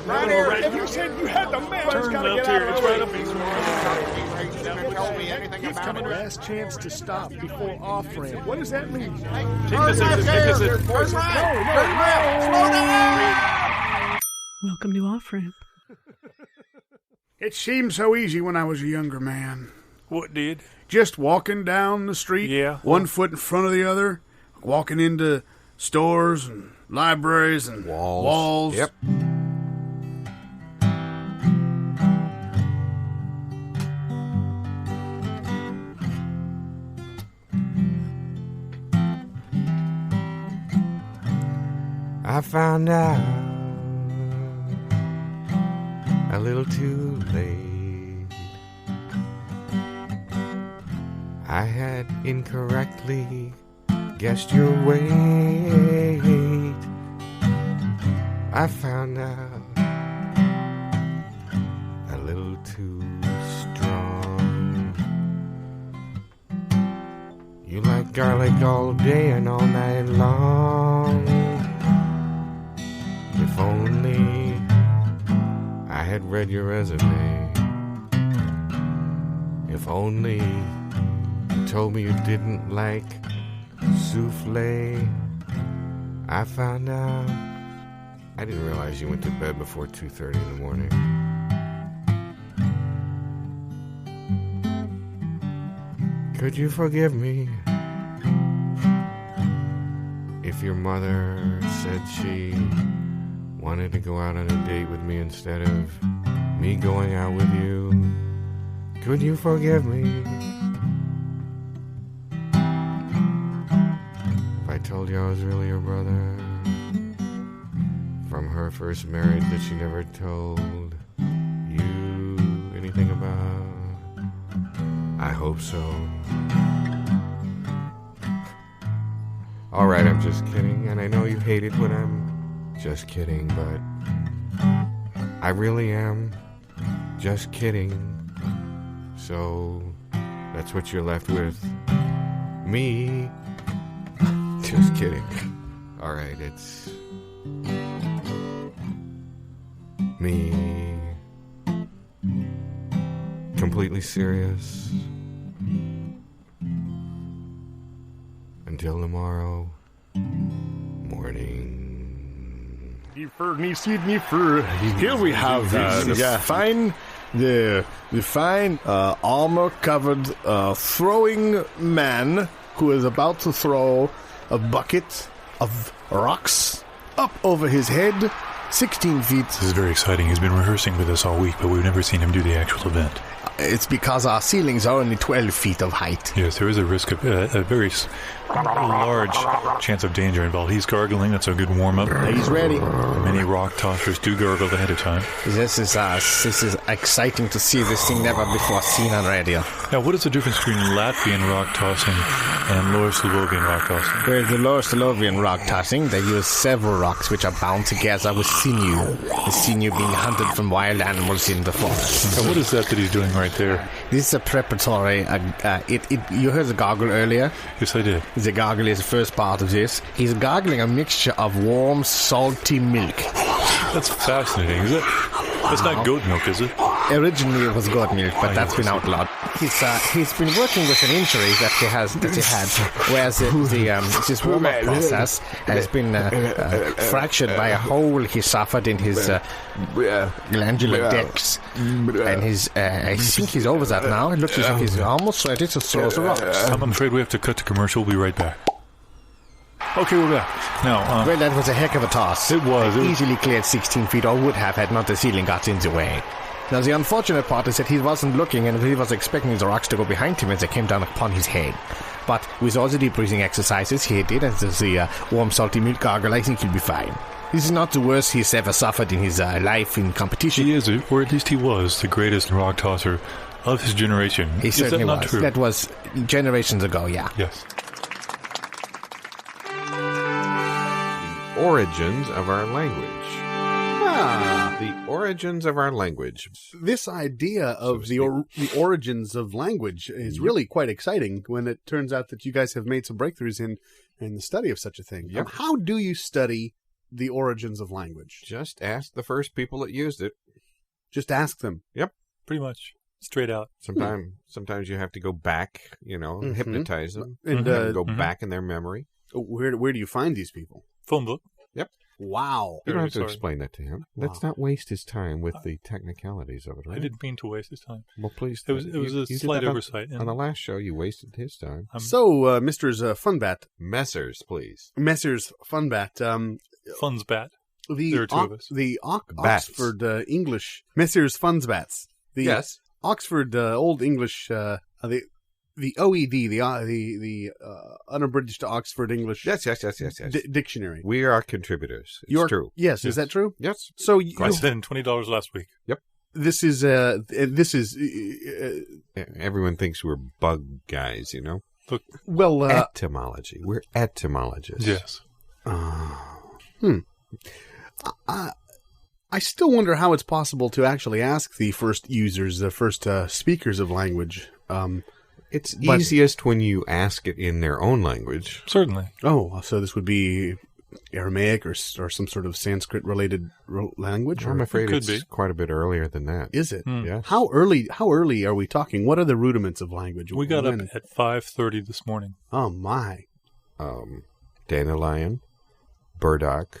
Right here. If you said you had the map, it's got to get out of the way. He's coming. Last chance to stop before Offramp. What does that mean? Turn left. Slow down. Welcome to Offramp. It seemed so easy when I was a younger man. What did? Just walking down the street, one foot in front of the other, walking into stores and libraries and walls. Yep. I found out a little too late. I had incorrectly guessed your weight. I found out a little too strong. You like garlic all day and all night long. If only I had read your resume. If only you told me you didn't like souffle. I found out I didn't realize you went to bed before 2:30 in the morning. Could you forgive me if your mother said she wanted to go out on a date with me instead of me going out with you? Could you forgive me if I told you I was really your brother from her first marriage that she never told you anything about? I hope so. Alright, I'm just kidding, and I know you hate it when I'm just kidding, but I really am just kidding. So that's what you're left with. Me just kidding. Alright, it's me completely serious. Until tomorrow morning. Here we have the fine armor-covered throwing man who is about to throw a bucket of rocks up over his head, 16 feet. This is very exciting. He's been rehearsing with us all week, but we've never seen him do the actual event. It's because our ceilings are only 12 feet of height. Yes, there is a risk of a very large chance of danger involved. He's gargling. That's a good warm-up. He's ready. Many rock tossers do gargle ahead of time. This is exciting to see. This thing never before seen on radio. Now, what is the difference between Latvian rock tossing and Lower Slovakian rock tossing? Well, the Lower Slovakian rock tossing, they use several rocks which are bound together with sinew. The sinew being hunted from wild animals in the forest. So what is that he's doing right there? This is a preparatory. You heard the gargle earlier? Yes, I did. The gargle is the first part of this. He's gargling a mixture of warm, salty milk. That's fascinating. Is it? That's not goat milk, is it? Originally it was goat milk, but that's been outlawed. He's been working with an injury that he had, whereas this warm-up process has been fractured by a hole he suffered in his glandular decks, and I think he's over that now. It looks as if he's almost ready to throw the rocks. I'm afraid we have to cut to commercial. We'll be right back. Okay, we're back. Now, well, that was a heck of a toss. It was. Easily cleared 16 feet, or would have had not the ceiling got in the way. Now, the unfortunate part is that he wasn't looking, and he was expecting the rocks to go behind him as they came down upon his head. But with all the deep breathing exercises he did, and the warm, salty milk gargle, I think he'll be fine. This is not the worst he's ever suffered in his life in competition. He is, or at least he was, the greatest rock tosser of his generation. He certainly was. True? That was generations ago, yeah. Yes. The origins of our language. The origins of our language. This idea of the origins of language is really quite exciting when it turns out that you guys have made some breakthroughs in the study of such a thing. Yep. How do you study the origins of language? Just ask the first people that used it. Just ask them. Yep. Pretty much. Straight out. Sometimes you have to go back, and hypnotize them. And go back in their memory. Where do you find these people? Phone book. Yep. Wow. You don't have to explain that to him. Wow. Let's not waste his time with the technicalities of it, right? I didn't mean to waste his time. Well, please. It was a slight oversight. On the last show, you wasted his time. Messrs. Funbat. Messers, please. Messrs. Funbat. Funsbat. There are two of us. The Oxford English. Messrs. Funsbats. Yes. Oxford Old English. The OED. The unabridged Oxford English. Yes. Dictionary. We are contributors. It's true. Yes. Is that true? Yes. So I spent $20 last week. Yep. This is everyone thinks we're bug guys, Look, etymology. We're etymologists. Yes. I still wonder how it's possible to actually ask the first users, the first speakers of language. It's easiest when you ask it in their own language. Certainly. Oh, so this would be Aramaic or some sort of Sanskrit-related language? I'm afraid it's be quite a bit earlier than that. Is it? Yeah. How early are we talking? What are the rudiments of language? We got up at 5:30 this morning. Oh, my. Dandelion, burdock,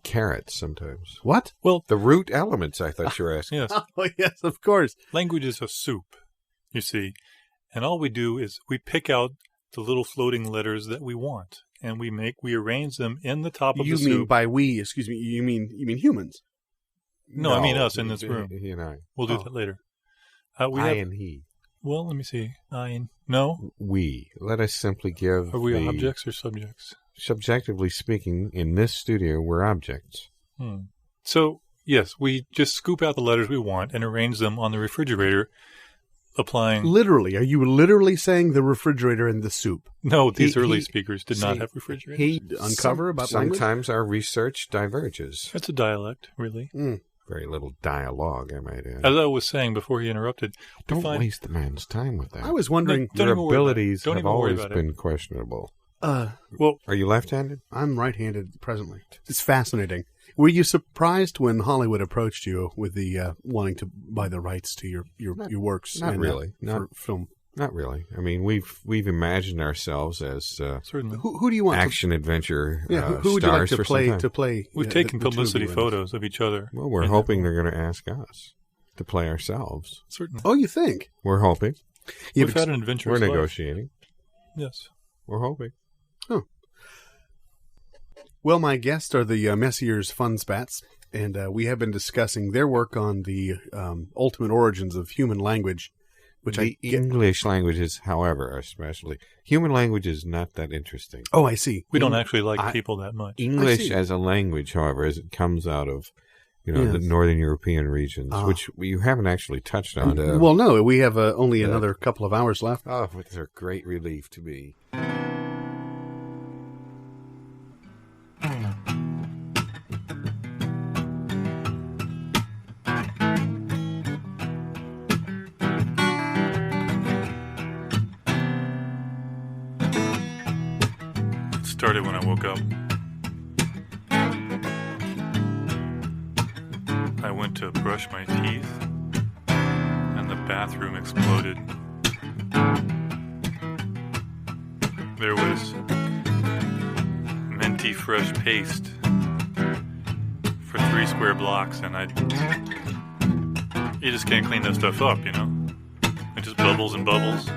carrots sometimes. What? Well, the root elements, I thought you were asking. Yes. Oh, yes, of course. Language is a soup, you see. And all we do is we pick out the little floating letters that we want. And we arrange them in the top of the soup. You mean by we, excuse me, you mean humans? No, I mean us in this room. He and I. We'll do that later. And he. Well, let me see. No? We. Let us simply give. Are we objects or subjects? Subjectively speaking, in this studio, we're objects. So, yes, we just scoop out the letters we want and arrange them on the refrigerator, applying... Literally? Are you literally saying the refrigerator and the soup? No, these early speakers did not have refrigerators. He uncover about language? Sometimes our research diverges. It's a dialect, really. Very little dialogue, I might add. As I was saying before he interrupted... Don't waste the man's time with that. I was wondering... Your abilities have always been questionable. Well, are you left-handed? I'm right-handed presently. It's fascinating. Were you surprised when Hollywood approached you with the wanting to buy the rights to your works? Not really. For film. Not really. I mean, we've imagined ourselves as certainly. Who do you want action adventure who would you like to play? We've taken publicity photos of each other. Well, we're hoping they're going to ask us to play ourselves. Certainly. Oh, you think? We're hoping. We've had an adventurous We're negotiating. Yes. We're hoping. Oh. Well, my guests are the Messrs. Funsbats, and we have been discussing their work on the ultimate origins of human language. English languages, however, especially. Human language is not that interesting. Oh, I see. We don't actually like people that much. English as a language, however, as it comes out of the Northern European regions, which you haven't actually touched on. Well, no, we have only another couple of hours left. Oh, it's a great relief to me. Started when I woke up. I went to brush my teeth and the bathroom exploded. There was minty fresh paste for 3 square blocks, and you just can't clean that stuff up, It just bubbles and bubbles.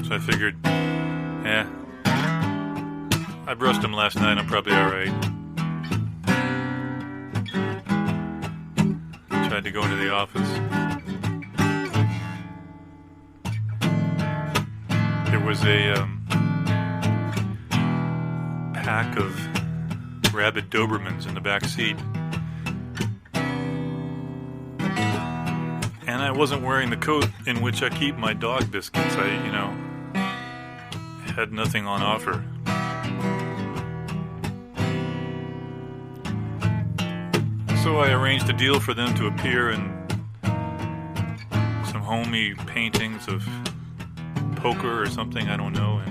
So I figured, I brushed them last night, I'm probably alright. Tried to go into the office. There was a pack of rabid Dobermans in the back seat. And I wasn't wearing the coat in which I keep my dog biscuits. I had nothing on offer. So I arranged a deal for them to appear in some homey paintings of poker or something, I don't know.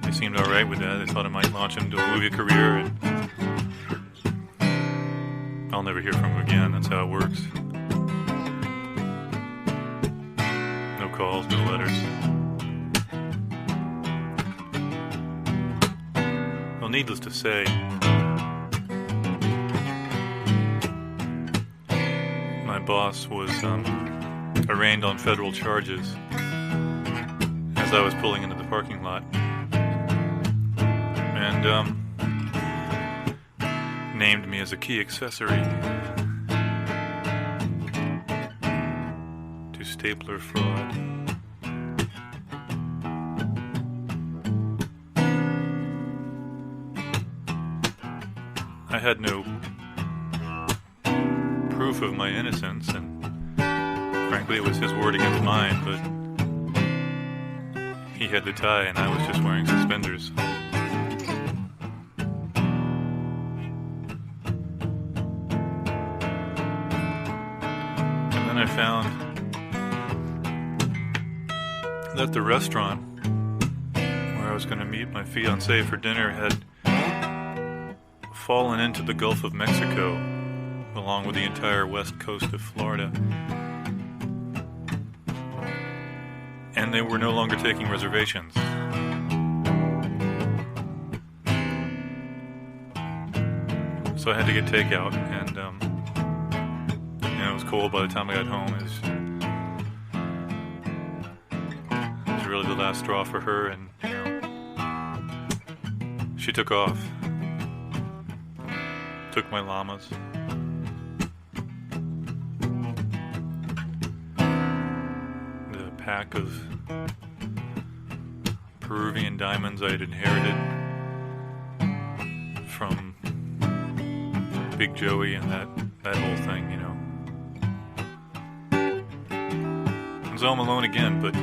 And They seemed all right with that. They thought it might launch him into a movie career, and I'll never hear from him again. That's how it works. No calls, no letters. Well, needless to say, my boss was arraigned on federal charges as I was pulling into the parking lot, and named me as a key accessory to stapler fraud. I had no proof of my innocence, and frankly it was his word against mine, but he had the tie and I was just wearing suspenders. And then I found that the restaurant where I was going to meet my fiancée for dinner had fallen into the Gulf of Mexico, along with the entire west coast of Florida. And they were no longer taking reservations. So I had to get takeout, and it was cold by the time I got home. It was really the last straw for her, and she took off. Took my llamas. The pack of Peruvian diamonds I had inherited from Big Joey and that whole thing, And so I'm alone again, but,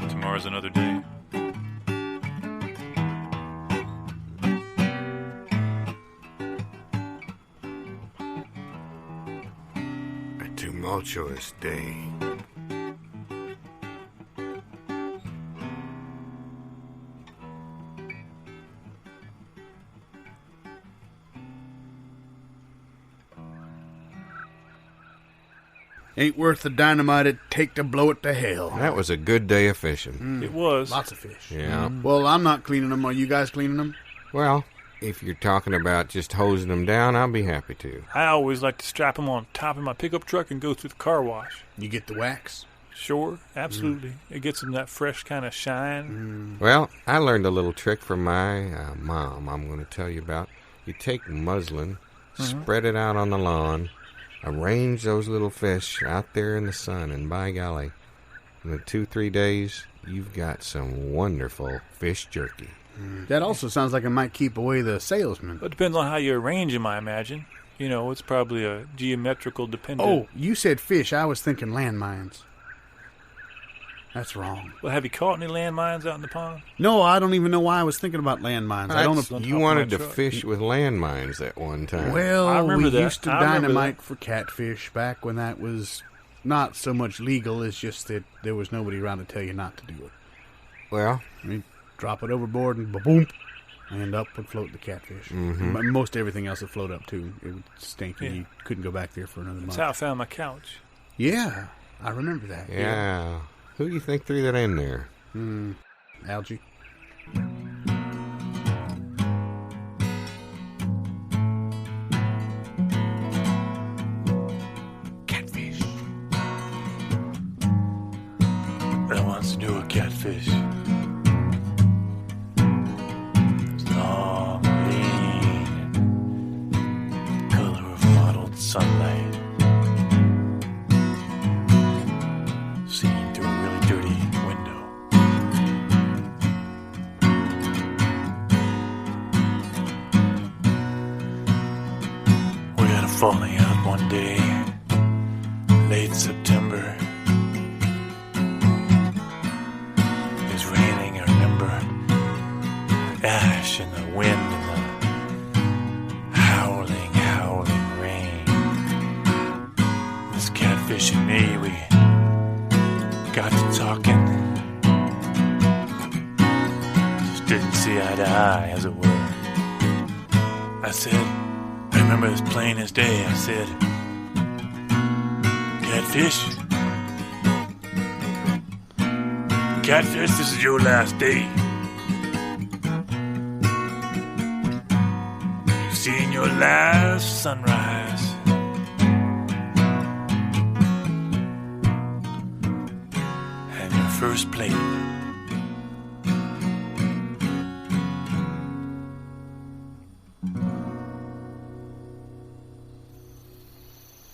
tomorrow's another day. Tumultuous day. Ain't worth the dynamite it'd take to blow it to hell. That was a good day of fishing. It was. Lots of fish. Yeah. Well, I'm not cleaning them. Are you guys cleaning them? Well, if you're talking about just hosing them down, I'll be happy to. I always like to strap them on top of my pickup truck and go through the car wash. You get the wax? Sure, absolutely. It gets them that fresh kind of shine. Well, I learned a little trick from my mom I'm going to tell you about. You take muslin, spread it out on the lawn, arrange those little fish out there in the sun, and by golly, in 2-3 days, you've got some wonderful fish jerky. That also sounds like it might keep away the salesman. But it depends on how you arrange them, I imagine. It's probably a geometrical dependent. Oh, you said fish. I was thinking landmines. That's wrong. Well, have you caught any landmines out in the pond? No, I don't even know why I was thinking about landmines. I don't know. You wanted to fish with landmines at one time. Well, I remember we that. used to dynamite for catfish back when that was not so much legal. It's just that there was nobody around to tell you not to do it. Well, drop it overboard and boom, and up would float the catfish. Most everything else would float up too. It would stink, and you couldn't go back there for another month. That's how I found my couch. Yeah, I remember that. Yeah. Who do you think threw that in there? Algae. Catfish. I once knew a catfish. Long, lean, color of mottled sunlight. Seen through a really dirty window. We had a falling out one day, late September. It was raining, I remember. Ash and the wind and the howling rain. This catfish and me, we got to talking. didn't see eye to eye, as it were. I said, I remember as plain as day, I said, Catfish, Catfish, this is your last day. You've seen your last sunrise. And your first plate.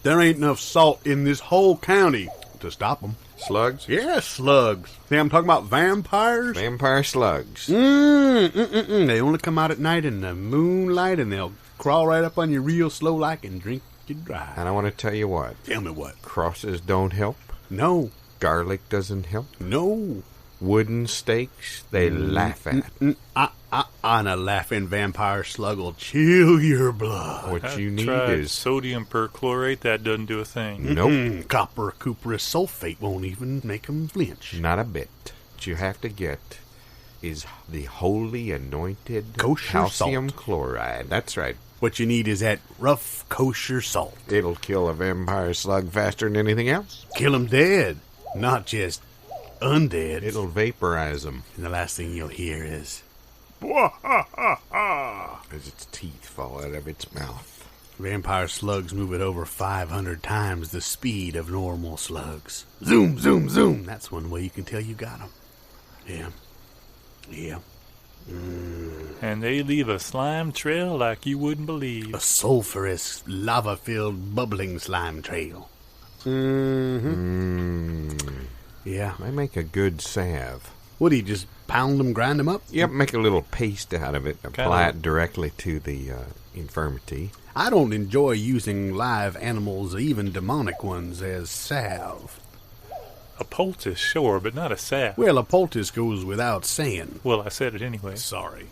There ain't enough salt in this whole county to stop them. Slugs? Yeah, slugs. See, I'm talking about vampires. Vampire slugs. They only come out at night in the moonlight, and they'll crawl right up on you real slow like and drink you dry. And I want to tell you what. Tell me what. Crosses don't help. No. Garlic doesn't help. No. Wooden stakes, they laugh at. And a laughing vampire slug will chill your blood. What you need Tried is sodium perchlorate. That doesn't do a thing. Nope. Copper cuprous sulfate won't even make them flinch. Not a bit. What you have to get is the holy anointed Kosher calcium salt. chloride. That's right. What you need is that rough kosher salt. It'll kill a vampire slug faster than anything else. Kill them dead, not just undead. It'll vaporize them And the last thing you'll hear is, as its teeth fall out of its mouth. vampire slugs move at over 500 times the speed of normal slugs. Zoom, zoom, zoom. That's one way you can tell you got them. Yeah. Yeah. And they leave a slime trail like you wouldn't A believe. sulphurous, lava-filled, bubbling slime trail. Yeah. They make a good salve. What do you just pound them, grind them up? Yep, make a little paste out of it. Apply it directly to the infirmity. I don't enjoy using live animals, even demonic ones, as salve. A poultice, sure, but not a salve. Well, a poultice goes without saying. Well, I said it anyway. Sorry.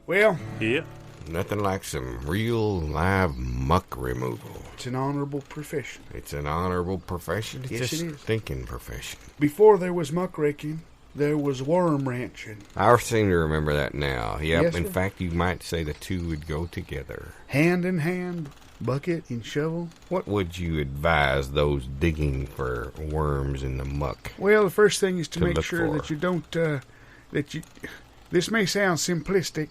Well, Yeah. Nothing like some real live muck removal. It's an honorable profession. It's an honorable profession. It's Yes, a it is. stinking profession. Before there was muckraking, there was worm ranching. I seem to remember that now. Yep, Yes, in sir. fact, you might say the two would go together. Hand in hand, bucket and shovel. What would you advise those digging for worms in the muck? Well, the first thing is to To make look sure for. that you don't, this may sound simplistic,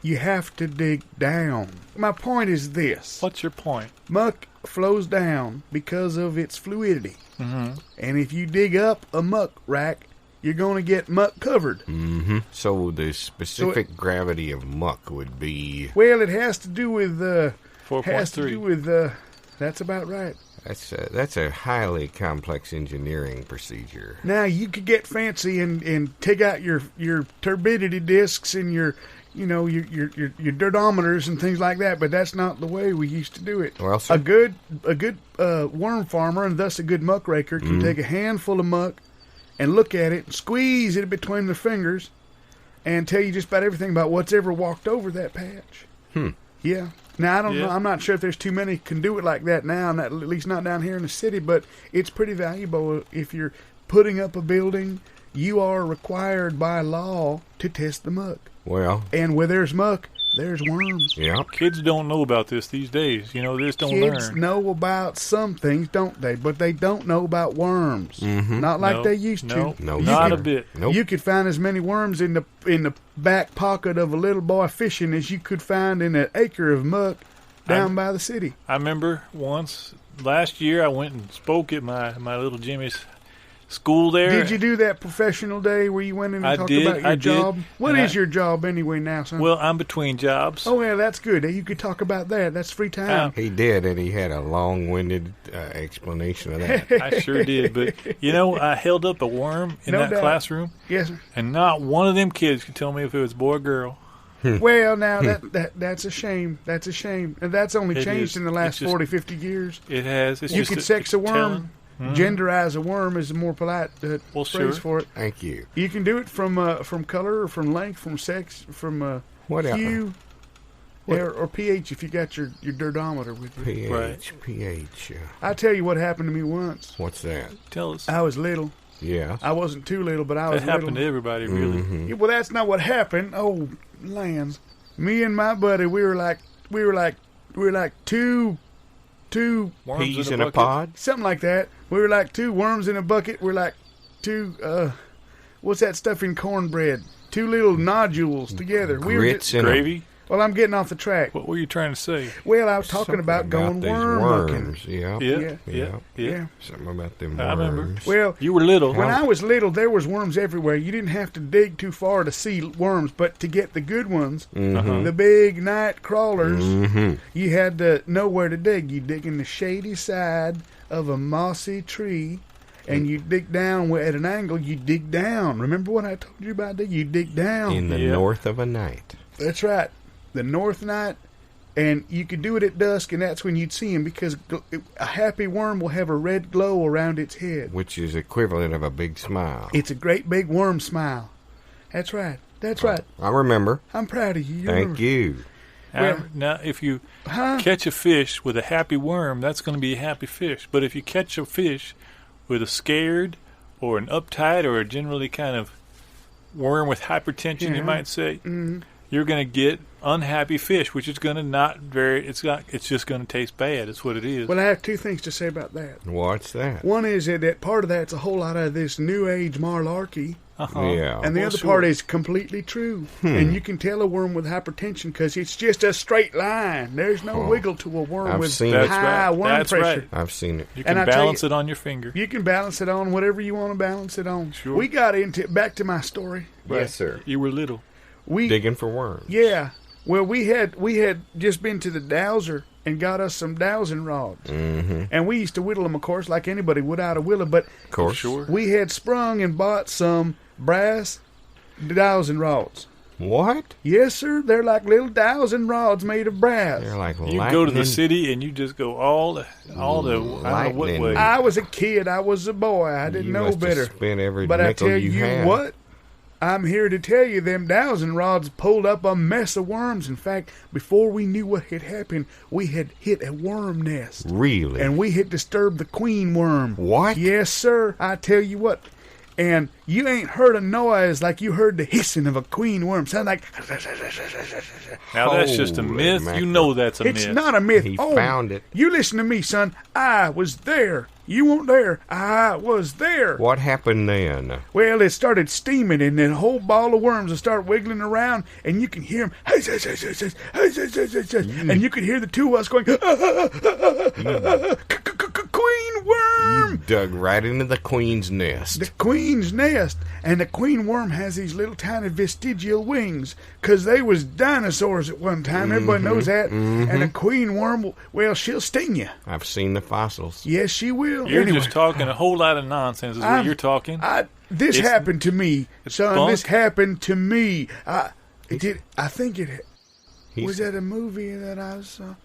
you have to dig down. My point is this. What's your point? Muck flows down because of its fluidity. Mm-hmm. And if you dig up a muck rack, you're going to get muck covered. Mm-hmm. So the specific gravity of muck would be... Well, it has to do with, 4.3. That's about right. That's a highly complex engineering procedure. Now, you could get fancy and take out your turbidity discs and your dirtometers and things like that, but that's not the way we used to do it. Well, sir. A good worm farmer, and thus a good muck raker, can take a handful of muck and look at it and squeeze it between their fingers and tell you just about everything about what's ever walked over that patch. Yeah. Now, I don't know. I'm not sure if there's too many can do it like that now, at least not down here in the city, but it's pretty valuable. If you're putting up a building, you are required by law to test the muck. Well, And where there's muck, there's worms. yeah. Kids don't know about this these days. They just don't Kids learn. know about some things, don't they? But they don't know about worms. Mm-hmm. Not like No, they used no, to. No, not sir. a bit. Nope. You could find as many worms in the back pocket of a little boy fishing as you could find in an acre of muck down by the city. I remember once, last year, I went and spoke at my little Jimmy's school there. Did you do that professional day where you went in and I talked did, about your I did. job? What And is your job anyway now, son? Well, I'm between jobs. Oh, yeah, that's good. You could talk about that. That's free time. He did, and he had a long-winded explanation of that. I sure did. But, I held up a worm in No that doubt. classroom, Yes, sir. and not one of them kids could tell me if it was boy or girl. Well, now, that's a shame. That's a shame. And that's only It changed is. in the last It's just- 40, 50 years. It has. It's You just could sex a worm. telling. Genderize a worm is a more polite Well, phrase sure. for it. Thank you. You can do it from color or from length, from sex, from Whatever. hue. Or pH if you got your dirtometer with you. pH, Right. pH. I tell you what happened to me once. What's that? Tell us. I was little. Yeah. I wasn't too little, but I That was happened little. to everybody, really. Mhm. Yeah, well, that's not what happened. Oh, lands. Me and my buddy, we were like two, Worms Peas in in a bucket. pod? something like that. We were like two worms in a bucket. We're like two, what's that stuff in cornbread? Two little nodules together. We were Grits just, in Gravy? well, I'm getting off the track. What were you trying to say? Well, I was talking Something about going these worm looking. worms. Yeah. Yeah. Yeah. Yeah. Something about them I remember. worms. Well, You were little. when I was little, there was worms everywhere. You didn't have to dig too far to see worms, but to get the good ones, Uh-huh. the big night crawlers, Mhm. you had to know where to dig. You dig in the shady side of a mossy tree, and you dig down at an angle. You dig down. Remember what I told you about that? You dig down. In the Yeah. north of a night. That's right. The north night. And you could do it at dusk, and that's when you'd see him, because a happy worm will have a red glow around its head. Which is equivalent of a big smile. It's a great big worm smile. That's right. That's right. I remember. I'm proud of you. Thank you. Now, if you Huh? catch a fish with a happy worm, that's going to be a happy fish. But if you catch a fish with a scared or an uptight or a generally kind of worm with hypertension, Yeah. you might say, Mhm. you're going to get unhappy fish, which is going to it's just going to taste bad. It's what it is. Well, I have two things to say about that. What's that? One is that part of that's a whole lot of this new age malarkey, Uh-huh. Yeah. and the well, other sure. part is completely true. And you can tell a worm with hypertension because it's just a straight line. There's no Oh. wiggle to a worm I've with seen That's it. high right. worm That's pressure. right. I've seen it. You And can I tell balance you- it on your finger. You can balance it on whatever you want to balance it on. Sure. We got into back to my story. Yes, sir. You were little. We Digging for worms. Yeah. Well, we had just been to the dowser and got us some dowsing rods. Mm-hmm. And we used to whittle them, of course, like anybody would out of willow. But Of course. Sure. we had sprung and bought some brass dowsing rods. What? Yes, sir. They're like little dowsing rods made of brass. They're like You go to the lightning- city and you just go all the I don't know what Lightning. way. I was a kid. I was a boy. I didn't You know must have better. spent every But I nickel tell you had. what, I'm here to tell you them dowsing rods pulled up a mess of worms. In fact, before we knew what had happened, we had hit a worm nest. Really? And we had disturbed the queen worm. What? Yes, sir. I tell you what. And you ain't heard a noise like you heard the hissing of a queen worm. Sound like... Now that's just a Holy myth. mackerel. You know that's a It's myth. not a myth. He found it. You listen to me, son. I was there. You weren't there. I was there. What happened then? Well, it started steaming, and then a whole ball of worms will start wiggling around, and you can hear them, and you can hear the two of us going, queen worm! You dug right into the queen's nest. The queen's nest. And the queen worm has these little tiny vestigial wings, because they was dinosaurs at one time. Everybody knows that. And the queen worm, well, she'll sting you. I've seen the fossils. Yes, she will. You're Anyway, just talking a whole lot of nonsense is what I'm- you're talking. This It's- happened to me, son. bunk. This happened to me. I think it He's- was that a movie that I saw.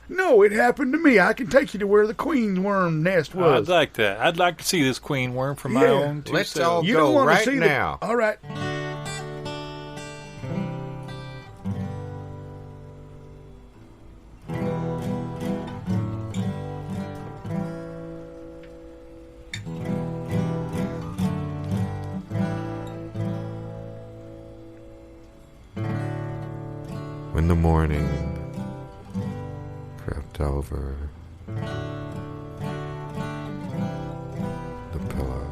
No, it happened to me. I can take you to where the queen worm nest was. I'd like that. I'd like to see this queen worm for my Yeah. own two Let's selves. all You go don't want right to see now. All right. When the morning crept over the pillows,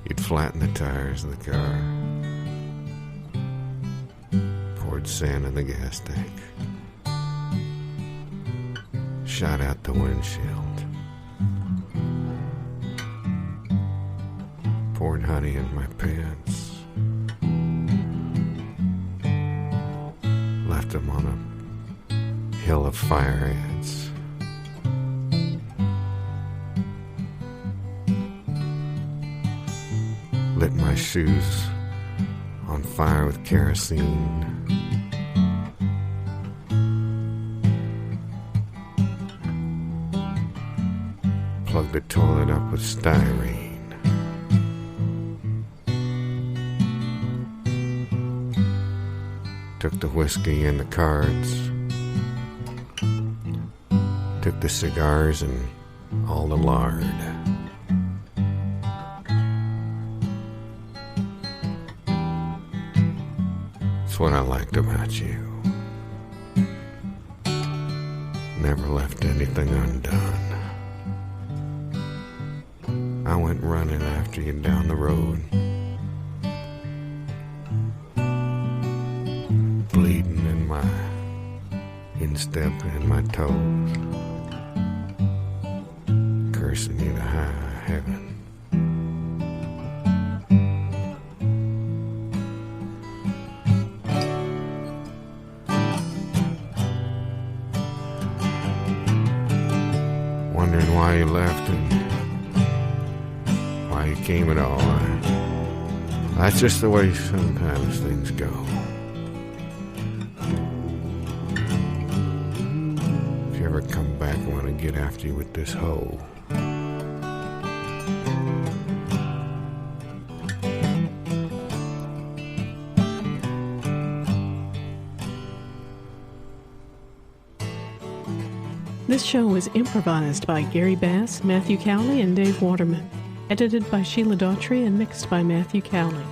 you'd flatten the tires of the car, poured sand in the gas tank, shot out the windshield, poured honey in my pants, left them on a hill of fire ants. Lit my shoes on fire with kerosene. Plugged the toilet up with styrene. Took the whiskey and the cards. Took the cigars and all the lard. That's what I liked about you. Never left anything undone. I went running after you down the road, bleeding in my instep and my toes, cursing you to high heaven. Wondering why you left and why you came at all. That's just the way sometimes things go. If you ever come back, I want to get after you with this hoe. This show was improvised by Gary Bass, Matthew Cowley, and Dave Waterman. Edited by Sheila Daughtry and mixed by Matthew Cowley.